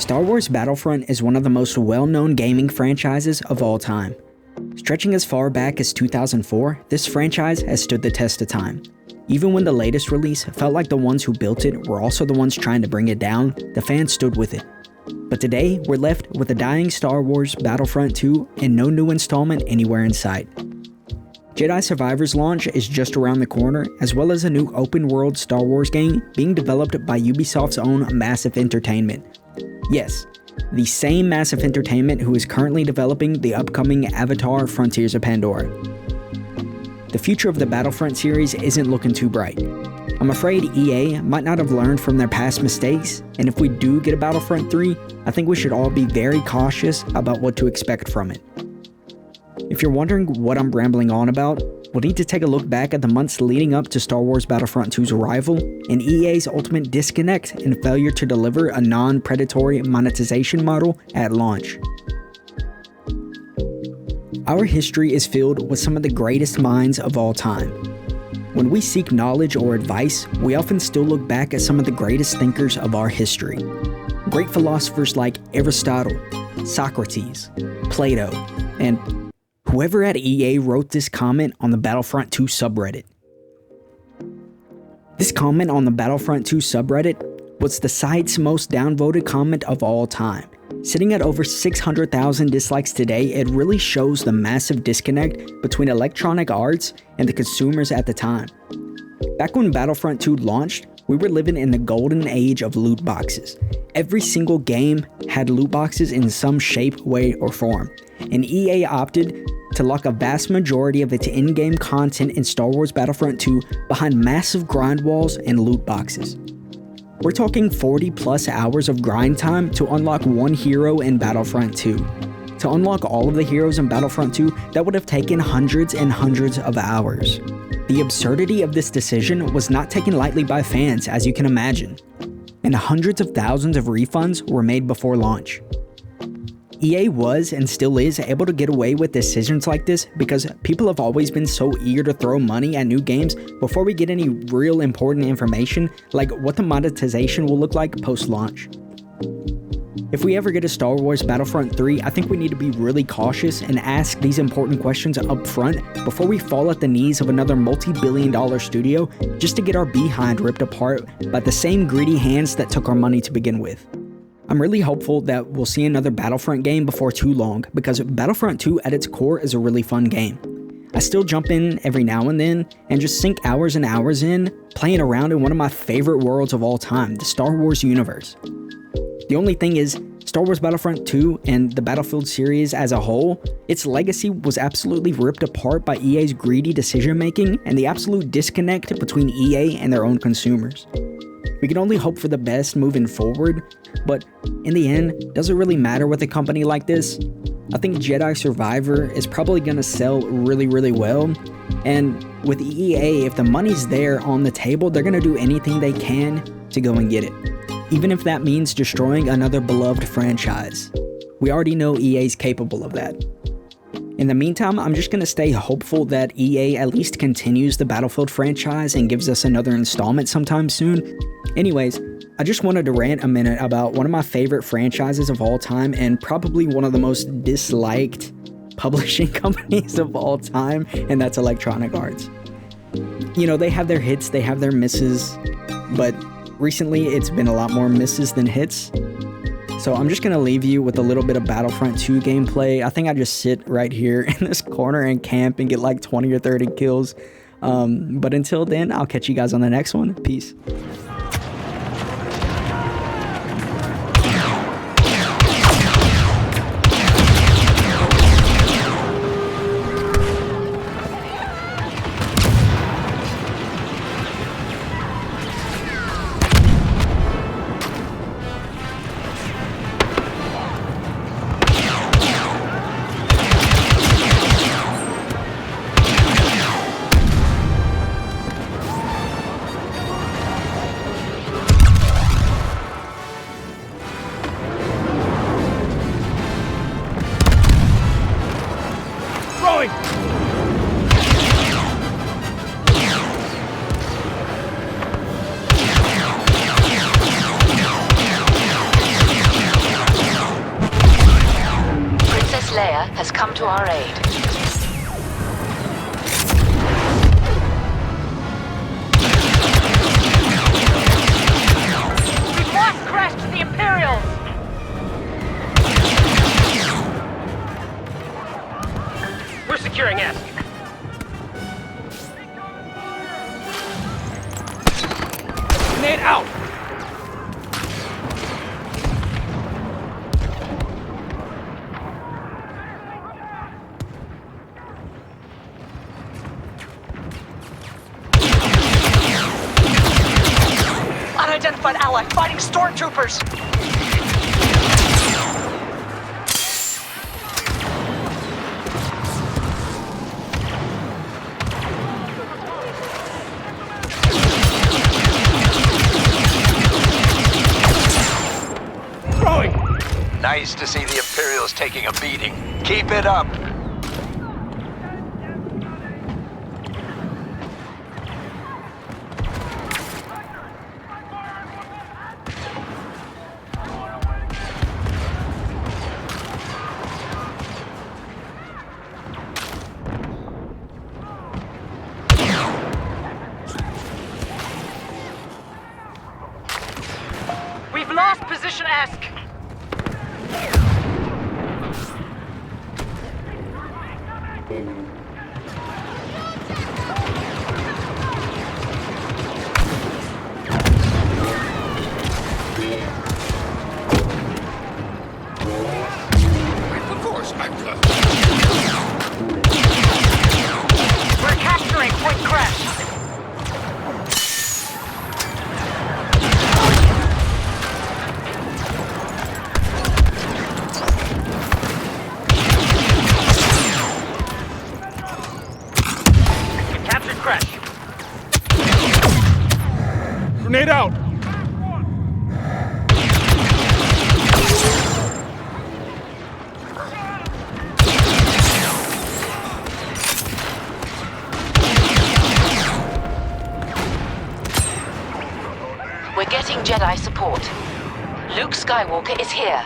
Star Wars Battlefront is one of the most well-known gaming franchises of all time. Stretching as far back as 2004, this franchise has stood the test of time. Even when the latest release felt like the ones who built it were also the ones trying to bring it down, the fans stood with it. But today, we're left with a dying Star Wars Battlefront 2 and no new installment anywhere in sight. Jedi Survivor's launch is just around the corner, as well as a new open-world Star Wars game being developed by Ubisoft's own Massive Entertainment. Yes, the same Massive Entertainment who is currently developing the upcoming Avatar: Frontiers of Pandora. The future of the Battlefront series isn't looking too bright. I'm afraid EA might not have learned from their past mistakes, and if we do get a Battlefront 3, I think we should all be very cautious about what to expect from it. If you're wondering what I'm rambling on about, we'll need to take a look back at the months leading up to Star Wars Battlefront 2's arrival and EA's ultimate disconnect and failure to deliver a non-predatory monetization model at launch. Our history is filled with some of the greatest minds of all time. When we seek knowledge or advice, we often still look back at some of the greatest thinkers of our history. Great philosophers like Aristotle, Socrates, Plato, and whoever at EA wrote this comment on the Battlefront 2 subreddit. This comment on the Battlefront 2 subreddit was the site's most downvoted comment of all time. Sitting at over 600,000 dislikes today, it really shows the massive disconnect between Electronic Arts and the consumers at the time. Back when Battlefront 2 launched, we were living in the golden age of loot boxes. Every single game had loot boxes in some shape, way, or form, and EA opted to lock a vast majority of its in-game content in Star Wars Battlefront 2 behind massive grind walls and loot boxes. We're talking 40 plus hours of grind time to unlock one hero in Battlefront 2. To unlock all of the heroes in Battlefront 2, that would have taken hundreds and hundreds of hours. The absurdity of this decision was not taken lightly by fans, as you can imagine, and hundreds of thousands of refunds were made before launch. EA was and still is able to get away with decisions like this because people have always been so eager to throw money at new games before we get any real important information like what the monetization will look like post-launch. If we ever get a Star Wars Battlefront 3, I think we need to be really cautious and ask these important questions up front before we fall at the knees of another multi-billion-dollar studio just to get our behind ripped apart by the same greedy hands that took our money to begin with. I'm really hopeful that we'll see another Battlefront game before too long, because Battlefront 2 at its core is a really fun game. I still jump in every now and then and just sink hours and hours in, playing around in one of my favorite worlds of all time, the Star Wars universe. The only thing is, Star Wars Battlefront 2 and the Battlefield series as a whole, its legacy was absolutely ripped apart by EA's greedy decision making and the absolute disconnect between EA and their own consumers. We can only hope for the best moving forward, but in the end, does it really matter with a company like this? I think Jedi Survivor is probably going to sell really, really well, and with EA, if the money's there on the table, they're going to do anything they can to go and get it, even if that means destroying another beloved franchise. We already know EA's capable of that. In the meantime, I'm just going to stay hopeful that EA at least continues the Battlefield franchise and gives us another installment sometime soon. Anyways, I just wanted to rant a minute about one of my favorite franchises of all time and probably one of the most disliked publishing companies of all time, and that's Electronic Arts. You know, they have their hits, they have their misses, but recently it's been a lot more misses than hits. So I'm just going to leave you with a little bit of Battlefront 2 gameplay. I think I just sit right here in this corner and camp and get like 20 or 30 kills. But until then, I'll catch you guys on the next one. Peace. our aid. We've lost Crash to the Imperials! We're securing S. Grenade out! Unidentified ally fighting stormtroopers! Throwing! Nice to see the Imperials taking a beating. Keep it up. We've lost position Esk! Of course, We're capturing Point Crash! We captured Crash. Grenade out! We're getting Jedi support. Luke Skywalker is here.